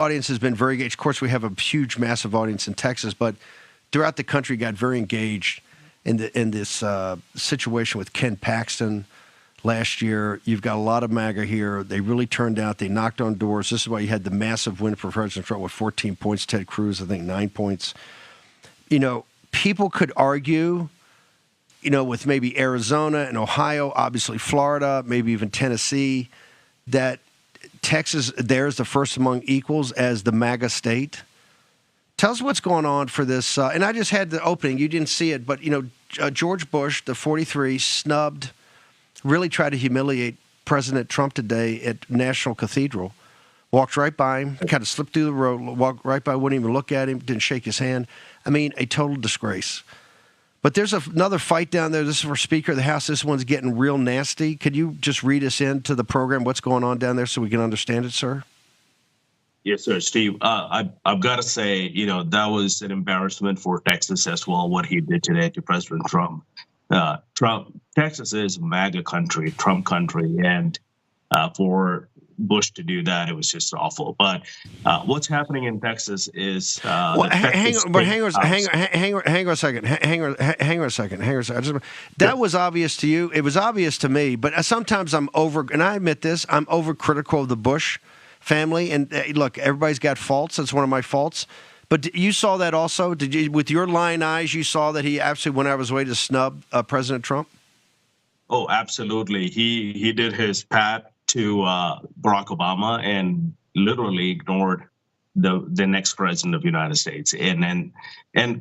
audience has been very engaged. Of course, we have a huge, massive audience in Texas, but throughout the country got very engaged in this situation with Ken Paxton last year. You've got a lot of MAGA here. They really turned out. They knocked on doors. This is why you had the massive win for President Trump with 14 points. Ted Cruz, I think, 9 points. People could argue, with maybe Arizona and Ohio, obviously Florida, maybe even Tennessee, that Texas there is the first among equals as the MAGA state. Tell us what's going on for this. And I just had the opening. You didn't see it, but, George Bush, the 43, snubbed, really tried to humiliate President Trump today at National Cathedral. Walked right by him, kind of slipped through the road, walked right by, wouldn't even look at him, didn't shake his hand. I mean, a total disgrace. But there's another fight down there. This is for Speaker of the House. This one's getting real nasty. Could you just read us into the program, what's going on down there so we can understand it, sir? Yes, sir, Steve. I've got to say, that was an embarrassment for Texas as well, what he did today to President Trump. Texas is MAGA country, Trump country, and for Bush to do that, it was just awful. But what's happening in Texas is hang on a second. That was obvious to you. It was obvious to me. But sometimes and I admit this, I'm overcritical of the Bush family. And look, everybody's got faults. That's one of my faults. But you saw that also? Did you, with your lying eyes, you saw that he absolutely went out of his way to snub President Trump? Oh, absolutely. He did his pat to Barack Obama and literally ignored the next president of the United States. And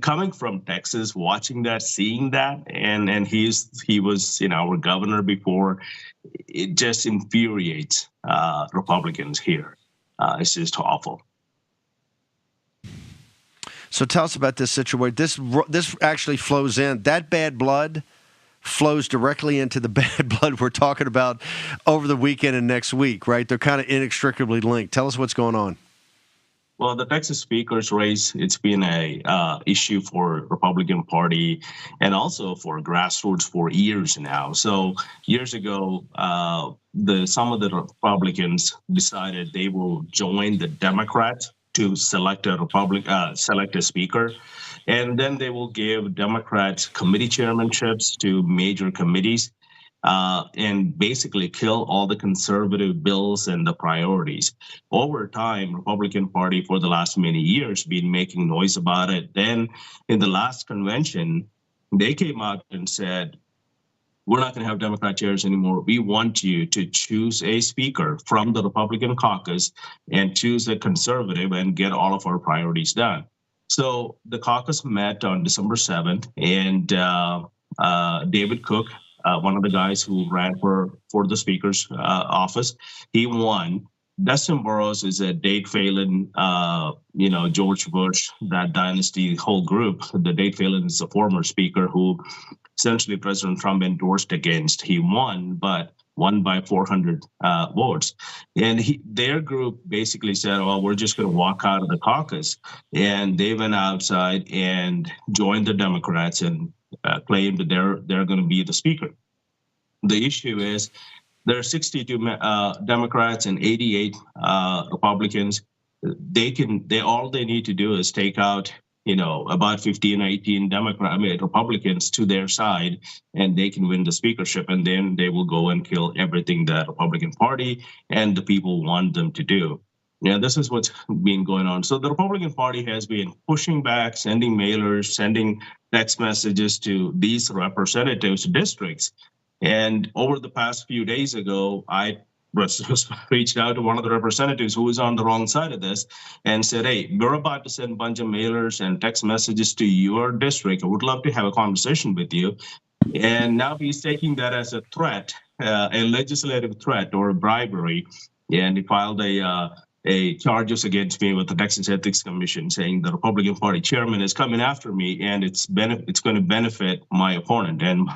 coming from Texas, watching that, seeing that, and he was our governor before, it just infuriates Republicans here. It's just awful. So tell us about this situation. This actually flows in. That bad blood flows directly into the bad blood we're talking about over the weekend and next week, right? They're kind of inextricably linked. Tell us what's going on. Well, the Texas speaker's race, it's been a issue for Republican Party and also for grassroots for years now. So years ago, some of the Republicans decided they will join the Democrats to select a speaker. And then they will give Democrats committee chairmanships to major committees and basically kill all the conservative bills and the priorities. Over time, Republican Party for the last many years been making noise about it. Then in the last convention, they came out and said, we're not going to have Democrat chairs anymore. We want you to choose a speaker from the Republican caucus and choose a conservative and get all of our priorities done. So the caucus met on December 7th, and David Cook, one of the guys who ran for the speaker's office, he won. Dustin Burrows is a Dade Phelan, George Bush, that dynasty, whole group. The Dade Phelan is a former speaker who essentially President Trump endorsed against. He won, but won by 400 votes. And their group basically said, well, we're just going to walk out of the caucus. And they went outside and joined the Democrats and claimed that they're going to be the speaker. The issue is there are 62 Democrats and 88 Republicans. All they need to do is take out about 15 or 18 Republicans to their side, and they can win the speakership, and then they will go and kill everything that Republican Party and the people want them to do. This is what's been going on. So the Republican Party has been pushing back, sending mailers, sending text messages to these representatives' districts. And over the past few days ago, I reached out to one of the representatives who was on the wrong side of this and said, hey, we're about to send a bunch of mailers and text messages to your district. I would love to have a conversation with you. And now he's taking that as a threat, a legislative threat or a bribery. And he filed a charges against me with the Texas Ethics Commission saying the Republican Party chairman is coming after me and it's going to benefit my opponent. And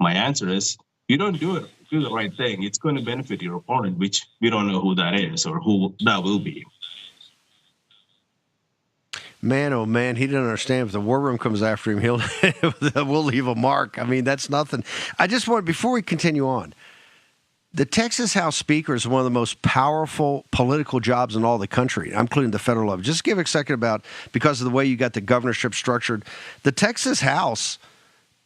my answer is, you don't do the right thing, it's going to benefit your opponent, which we don't know who that is or who that will be. Man, oh man, he didn't understand. If the war room comes after him, we'll leave a mark. I mean, that's nothing. I just want, before we continue on, The Texas House Speaker is one of the most powerful political jobs in all the country, including the federal level. Just give a second about, because of the way you got the governorship structured, the Texas House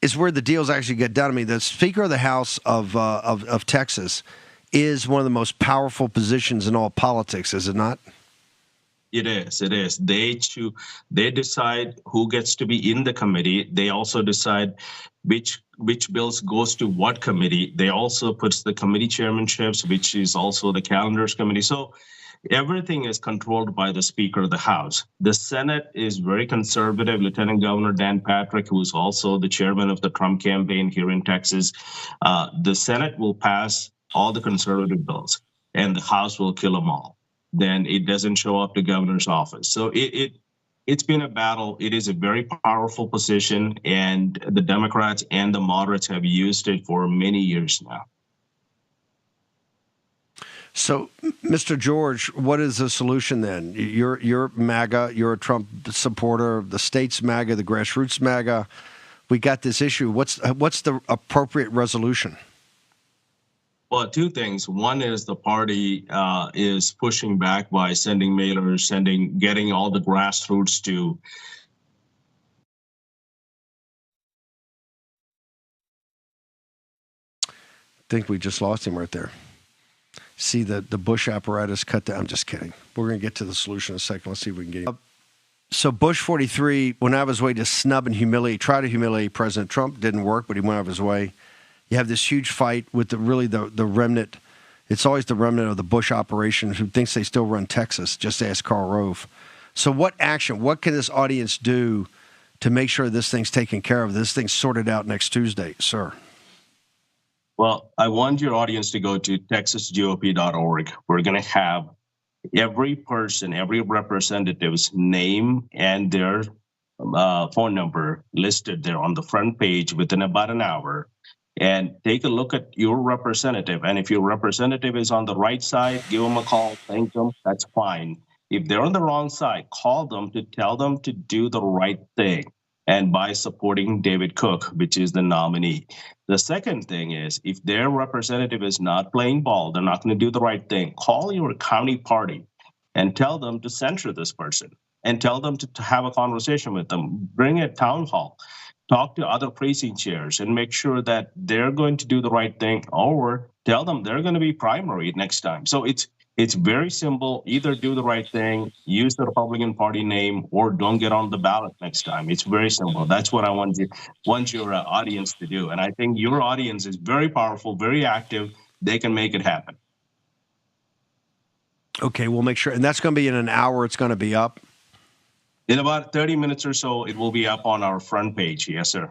is where the deals actually get done. I mean, the Speaker of the House of Texas is one of the most powerful positions in all politics, is it not? It is. It is. They decide who gets to be in the committee. They also decide which bills goes to what committee. They also puts the committee chairmanships, which is also the calendars committee. So everything is controlled by the Speaker of the House. The Senate is very conservative. Lieutenant Governor Dan Patrick, who is also the chairman of the Trump campaign here in Texas, the Senate will pass all the conservative bills, and the House will kill them all. Then it doesn't show up to governor's office. So it's been a battle. It is a very powerful position, and the Democrats and the moderates have used it for many years now. So, Mr. George, what is the solution then? You're MAGA. You're a Trump supporter. The state's MAGA. The grassroots MAGA. We got this issue. What's the appropriate resolution? Well, two things. One is the party is pushing back by sending mailers, getting all the grassroots to. I think we just lost him right there. See the Bush apparatus cut down. I'm just kidding. We're going to get to the solution in a second. Let's see if we can get him. So Bush 43 went out of his way to snub and try to humiliate President Trump. Didn't work, but he went out of his way. You have this huge fight with the remnant. It's always the remnant of the Bush operation who thinks they still run Texas. Just ask Karl Rove. So what can this audience do to make sure this thing's taken care of, this thing's sorted out next Tuesday, sir? Well, I want your audience to go to texasgop.org. We're going to have every person, every representative's name and their phone number listed there on the front page within about an hour. And take a look at your representative. And if your representative is on the right side, give them a call, thank them, that's fine. If they're on the wrong side, call them to tell them to do the right thing. And by supporting David Cook, which is the nominee. The second thing is, if their representative is not playing ball, they're not going to do the right thing, call your county party and tell them to censure this person and tell them to have a conversation with them. Bring a town hall. Talk to other precinct chairs and make sure that they're going to do the right thing, or tell them they're going to be primary next time. So it's very simple. Either do the right thing, use the Republican Party name, or don't get on the ballot next time. It's very simple. That's what I want your audience to do. And I think your audience is very powerful, very active. They can make it happen. Okay, we'll make sure. And that's going to be in an hour. It's going to be up. In about 30 minutes or so, it will be up on our front page. Yes, sir.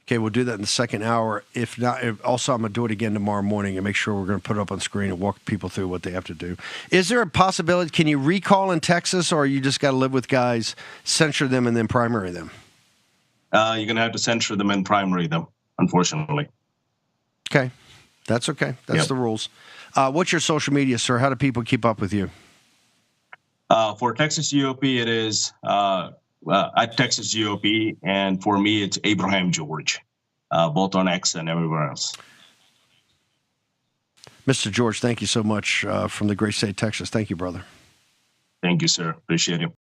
Okay, we'll do that in the second hour. If not, also I'm going to do it again tomorrow morning and make sure we're going to put it up on screen and walk people through what they have to do. Is there a possibility, can you recall in Texas, or you just got to live with guys, censure them, and then primary them? You're going to have to censure them and primary them, unfortunately. Okay, that's okay. That's the rules. What's your social media, sir? How do people keep up with you? For Texas GOP, it is at Texas GOP, and for me, it's Abraham George, both on X and everywhere else. Mr. George, thank you so much from the great state of Texas. Thank you, brother. Thank you, sir. Appreciate it.